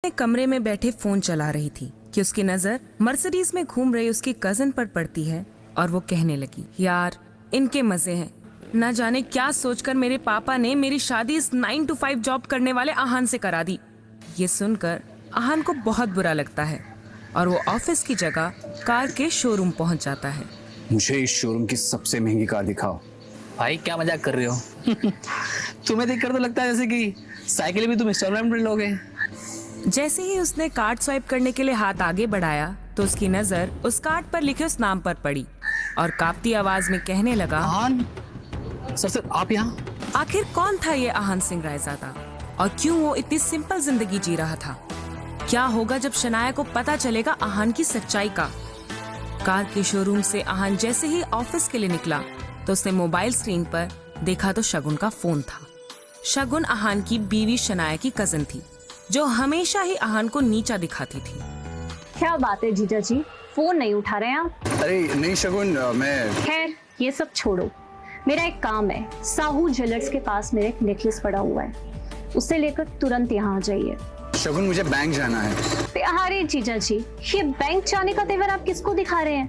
कमरे में बैठे फोन चला रही थी कि उसकी नजर मर्सिडीज में घूम रही उसकी कजन पर पड़ती है और वो कहने लगी, यार इनके मजे हैं। न जाने क्या सोचकर मेरे पापा ने मेरी शादी इस 9 to 5 जॉब करने वाले आहान से करा दी। ये सुनकर आहान को बहुत बुरा लगता है और वो ऑफिस की जगह कार के शोरूम पहुंच जाता है। मुझे इस शोरूम की सबसे महंगी कार दिखाओ। भाई क्या मजाक कर रहे हो? तुम्हें देखकर तो लगता है जैसे कि साइकिल भी तुम इंस्टॉलमेंट में लोगे। जैसे ही उसने कार्ड स्वाइप करने के लिए हाथ आगे बढ़ाया तो उसकी नजर उस कार्ड पर लिखे उस नाम पर पड़ी और कांपती आवाज में कहने लगा, आहान सर आप यहाँ? आखिर कौन था ये आहान सिंह रायजादा और क्यों वो इतनी सिंपल जिंदगी जी रहा था? क्या होगा जब शनाया को पता चलेगा आहान की सच्चाई का? कार के शोरूम से आहान जैसे ही ऑफिस के लिए निकला तो उसने मोबाइल स्क्रीन पर देखा तो शगुन का फोन था। शगुन आहान की बीवी शनाया की कजन थी जो हमेशा ही आहान को नीचा दिखाती थी। क्या बात है जीजा जी, फोन नहीं उठा रहे हैं आप? अरे नहीं शगुन, मैं खैर ये सब छोड़ो, मेरा एक काम है। साहू ज्वेलर्स के पास मेरा एक नेकलेस पड़ा हुआ है, उसे लेकर तुरंत यहाँ आ जाइए। शगुन मुझे बैंक जाना है। अरे जीजा जी, ये बैंक जाने का तेवर आप किसको दिखा रहे हैं?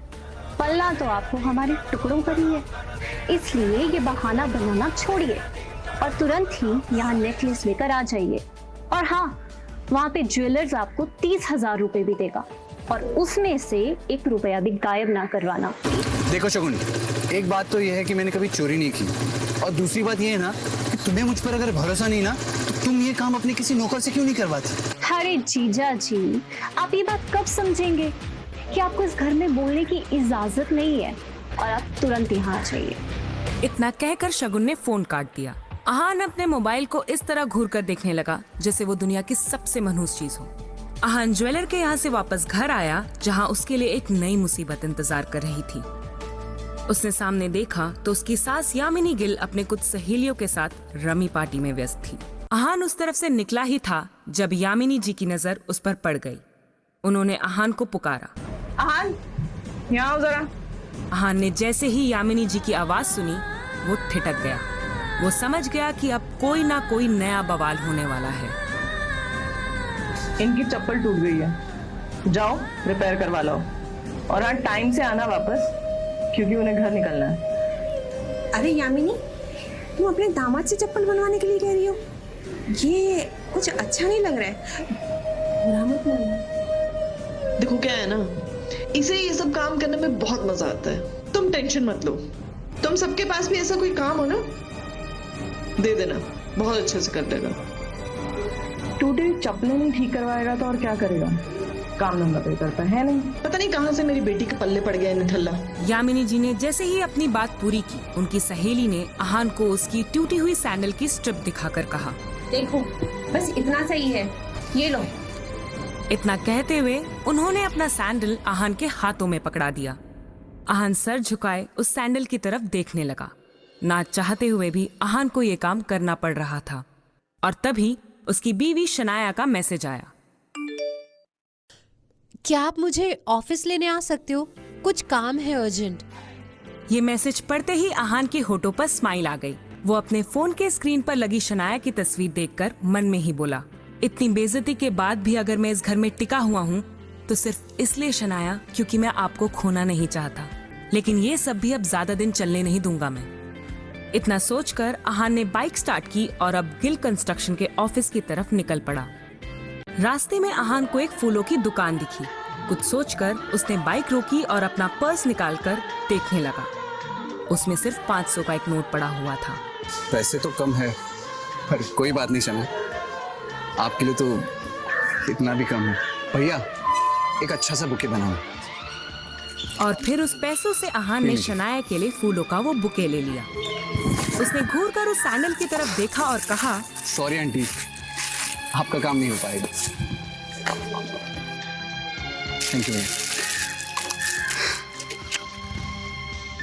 पलना तो आपको हमारे टुकड़ों पर ही है, इसलिए ये बहाना बनाना छोड़िए और तुरंत ही यहाँ नेकलेस लेकर आ जाइए। और हाँ, वहाँ पे ज्वेलर्स आपको 30,000 रुपए भी देगा और उसमें से 1 रुपया भी गायब ना करवाना। देखो शगुन, एक बात तो यह है कि मैंने कभी चोरी नहीं की और दूसरी बात यह है ना कि तुम्हें मुझ पर अगर भरोसा नहीं ना तो तुम ये काम अपने किसी नौकर से क्यों नहीं करवाती? अरे जीजा जी, आप ये बात कब समझेंगे कि आपको इस घर में बोलने की इजाजत नहीं है और आप तुरंत यहाँ आ जाइए। इतना कहकर शगुन ने फोन काट दिया। आहान अपने मोबाइल को इस तरह घूर कर देखने लगा जैसे वो दुनिया की सबसे मनहूस चीज हो। आहान ज्वेलर के यहाँ से वापस घर आया जहाँ उसके लिए एक नई मुसीबत इंतजार कर रही थी। उसने सामने देखा तो उसकी सास यामिनी गिल अपने कुछ सहेलियों के साथ रमी पार्टी में व्यस्त थी। आहान उस तरफ से निकला ही था जब यामिनी जी की नजर उस पर पड़ गई। उन्होंने आहान को पुकारा, आहान यहाँ आओ जरा। आहान ने जैसे ही यामिनी जी की आवाज सुनी वो ठिठक गया। वो समझ गया कि अब कोई ना कोई नया बवाल होने वाला है। इनकी चप्पल टूट गई है, जाओ रिपेयर करवा लो और हाँ टाइम से आना वापस, क्योंकि उन्हें घर निकलना है। अरे यामिनी, तुम अपने दामाद से चप्पल बनवाने के लिए कह रही हो? ये कुछ अच्छा नहीं लग रहा है, बुरा मत मानना। देखो क्या है ना, इसे ये सब काम करने में बहुत मजा आता है। तुम टेंशन मत लो, तुम सबके पास भी ऐसा कोई काम हो ना, दे देना, बहुत अच्छे से कर देगा। टूटी चप्पलें नहीं ठीक करवाएगा तो और क्या करेगा? काम धंधा तो करता है नहीं। पता नहीं कहाँ से मेरी बेटी के पल्ले पड़ गया है निठल्ला। यामिनी जी ने जैसे ही अपनी बात पूरी की, उनकी सहेली ने आहान को उसकी टूटी हुई सैंडल की स्ट्रिप दिखाकर कहा, देखो बस इतना सही है, ये लो। इतना कहते हुए उन्होंने अपना सैंडल आहान के हाथों में पकड़ा दिया। आहान सर झुकाए उस सैंडल की तरफ देखने लगा। ना चाहते हुए भी आहान को ये काम करना पड़ रहा था और तभी उसकी बीवी शनाया का मैसेज आया। क्या आप मुझे ऑफिस लेने आ सकते हो? कुछ काम है अर्जेंट। ये मैसेज पढ़ते ही आहान के होठों पर स्माइल आ गई। वो अपने फोन के स्क्रीन पर लगी शनाया की तस्वीर देखकर मन में ही बोला, इतनी बेइज्जती के बाद भी अगर मैं इस घर में टिका हुआ हूँ तो सिर्फ इसलिए शनाया क्योंकि मैं आपको खोना नहीं चाहता। लेकिन ये सब भी अब ज्यादा दिन चलने नहीं दूंगा मैं। इतना सोचकर आहान ने बाइक स्टार्ट की और अब गिल कंस्ट्रक्शन के ऑफिस की तरफ निकल पड़ा। रास्ते में आहान को एक फूलों की दुकान दिखी। कुछ सोचकर उसने बाइक रोकी और अपना पर्स निकालकर देखने लगा। उसमें सिर्फ 500 का एक नोट पड़ा हुआ था। पैसे तो कम है पर कोई बात नहीं शना, आपके लिए तो इतना भी कम है। भैया एक अच्छा सा बुके बनाओ। और फिर उस पैसों से आहान ने शनाया के लिए फूलों का वो बुके ले लिया। उसने घूरकर उस सैंडल की तरफ देखा और कहा, सॉरी आंटी, आपका काम नहीं हो पाएगा। Thank you.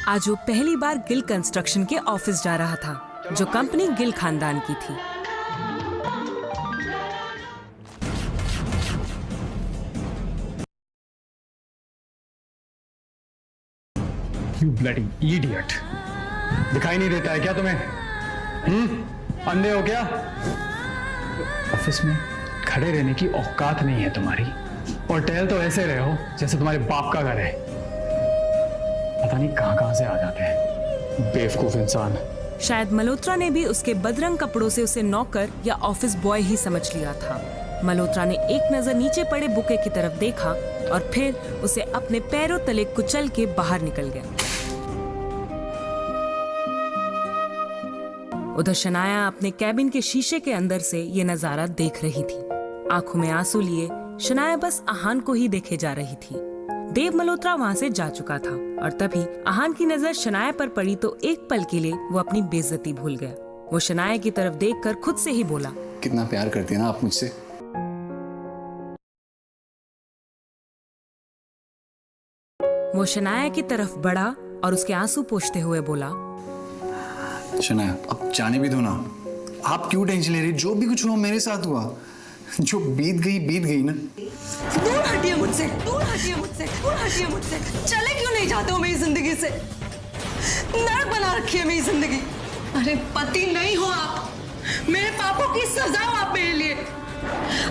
आज वो पहली बार गिल कंस्ट्रक्शन के ऑफिस जा रहा था जो कंपनी गिल खानदान की थी। You bloody idiot! दिखाई नहीं देता है क्या तुम्हें? अंधे हो क्या? ऑफिस में खड़े रहने की औकात नहीं है तुम्हारी, और टहल तो ऐसे रहे हो जैसे तुम्हारे बाप का घर है। पता नहीं कहां से आ जाते हैं बेवकूफ इंसान। शायद मल्होत्रा ने भी उसके बदरंग कपड़ों से उसे नौकर या ऑफिस बॉय ही समझ लिया था। मल्होत्रा ने एक नजर नीचे पड़े बुके की तरफ देखा और फिर उसे अपने पैरों तले कुचल के बाहर निकल गया। उधर शनाया अपने कैबिन के शीशे के अंदर से ये नजारा देख रही थी। आंखों में आंसू लिए शनाया बस आहान को ही देखे जा रही थी। देव मल्होत्रा वहां से जा चुका था और तभी आहान की नजर शनाया पर पड़ी तो एक पल के लिए वो अपनी बेइज्जती भूल गया। वो शनाया की तरफ देखकर खुद से ही बोला, कितना प्यार करती है ना आप मुझसे। वो शनाया की तरफ बढ़ा और उसके आंसू पोंछते हुए बोला, शनाया अब जाने भी दो ना, आप क्यों टेंशन ले रही? जो भी कुछ हुआ मेरे साथ हुआ, जो बीत गई ना। दूर हटिए मुझसे, दूर हटिए मुझसे, दूर हटिए मुझसे। चले क्यों नहीं जाते हो मेरी जिंदगी से? नर्क बना रखी है मेरी जिंदगी। अरे पति नहीं हो आप, मेरे पापों की सजा हो आप मेरे लिए।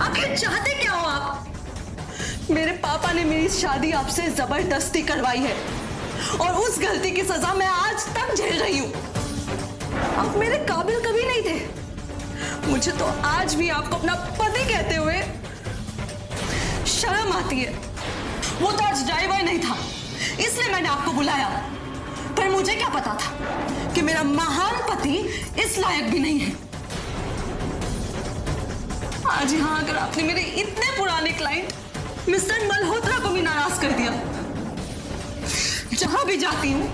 आखिर चाहते क्या हो आप? मेरे पापा ने मेरी शादी आपसे जबरदस्ती करवाई है और उस गलती की सजा मैं आज तक झेल रही हूं। आप मेरे काबिल कभी नहीं थे। मुझे तो आज भी आपको अपना पति कहते हुए शर्म आती है। वो तो आज ड्राइवर नहीं था, इसलिए मैंने आपको बुलाया। पर मुझे क्या पता था कि मेरा महान पति इस लायक भी नहीं है। आज यहां आकर आपने मेरे इतने पुराने क्लाइंट मिस्टर मल्होत्रा को भी नाराज कर दिया। जहां भी जाती हूं,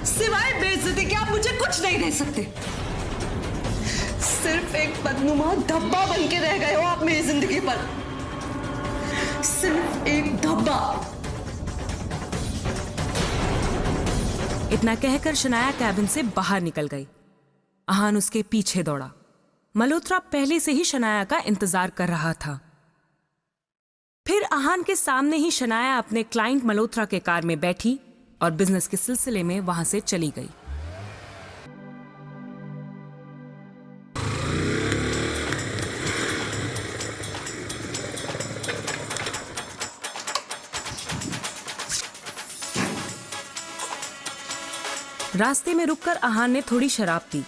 सिवाय बेइज्जती के आप मुझे कुछ नहीं दे सकते। सिर्फ एक बदनुमा धब्बा बन के रह गए हो आप मेरी जिंदगी पर। सिर्फ एक धब्बा। इतना कहकर शनाया कैबिन से बाहर निकल गई। आहान उसके पीछे दौड़ा। मल्होत्रा पहले से ही शनाया का इंतजार कर रहा था। फिर आहान के सामने ही शनाया अपने क्लाइंट मल्होत्रा के कार में बैठी और बिजनेस के सिलसिले में वहां से चली गई। रास्ते में रुककर आहान ने थोड़ी शराब पी।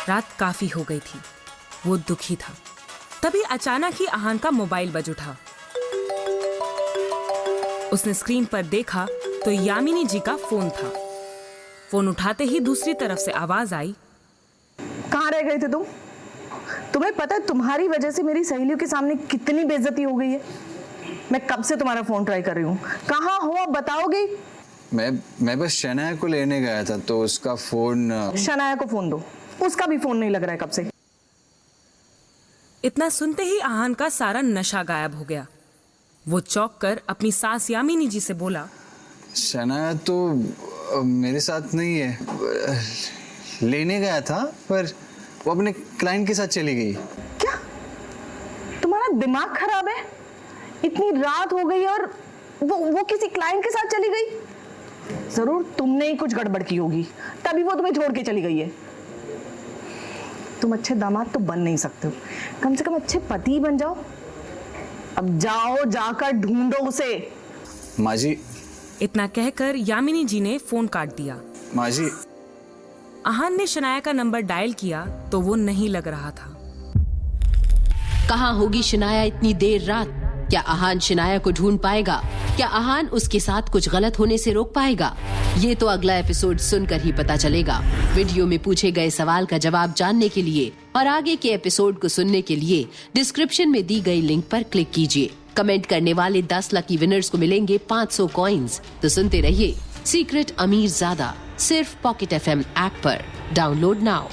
रात काफी हो गई थी। वो दुखी था। तभी अचानक ही आहान का मोबाइल बज उठा। उसने स्क्रीन पर देखा तो यामिनी जी का फोन था। फोन उठाते ही दूसरी तरफ से आवाज आई, कहाँ रह गए थे तुम? तुम्हें पता है तुम्हारी वजह से मेरी सहेलियों के सामने कितनी बेइज्जती हो गई है? मैं कब से तुम्हारा फोन ट्राई कर रही हूँ। कहाँ हो आप बताओगे? मैं बस शनाया को लेने गया था तो उसका फोन। शनाया को फोन दो, उसका भी फोन नहीं लग रहा है कब से। इतना सुनते ही आहान का सारा नशा गायब हो गया। वो चौंक कर अपनी सास यामिनी जी से बोला, शनाया तो मेरे साथ नहीं है, लेने गया था पर वो अपने क्लाइंट के साथ चली गई। क्या तुम्हारा दिमाग खराब है? इतनी रात हो गई और वो किसी क्लाइंट के साथ चली गई? जरूर तुमने ही कुछ गड़बड़ की होगी, तभी वो तुम्हें छोड़ के चली गई है। तुम अच्छे दामाद तो बन नहीं सकते हो, कम से कम अच्छे पति बन जाओ। अब जाओ, जाकर ढूंढो उसे। माँ जी। इतना कहकर यामिनी जी ने फोन काट दिया। माँ जी। आहान ने शनाया का नंबर डायल किया तो वो नहीं लग रहा था। कहाँ होगी शनाया इतनी देर रात? क्या आहान शनाया को ढूंढ पाएगा? क्या आहान उसके साथ कुछ गलत होने से रोक पाएगा? ये तो अगला एपिसोड सुनकर ही पता चलेगा। वीडियो में पूछे गए सवाल का जवाब जानने के लिए और आगे के एपिसोड को सुनने के लिए डिस्क्रिप्शन में दी गई लिंक पर क्लिक कीजिए। कमेंट करने वाले 10 लकी विनर्स को मिलेंगे 500 कॉइन्स। तो सुनते रहिए सीक्रेट अमीर ज़्यादा, सिर्फ पॉकेट FM ऐप पर। Download now.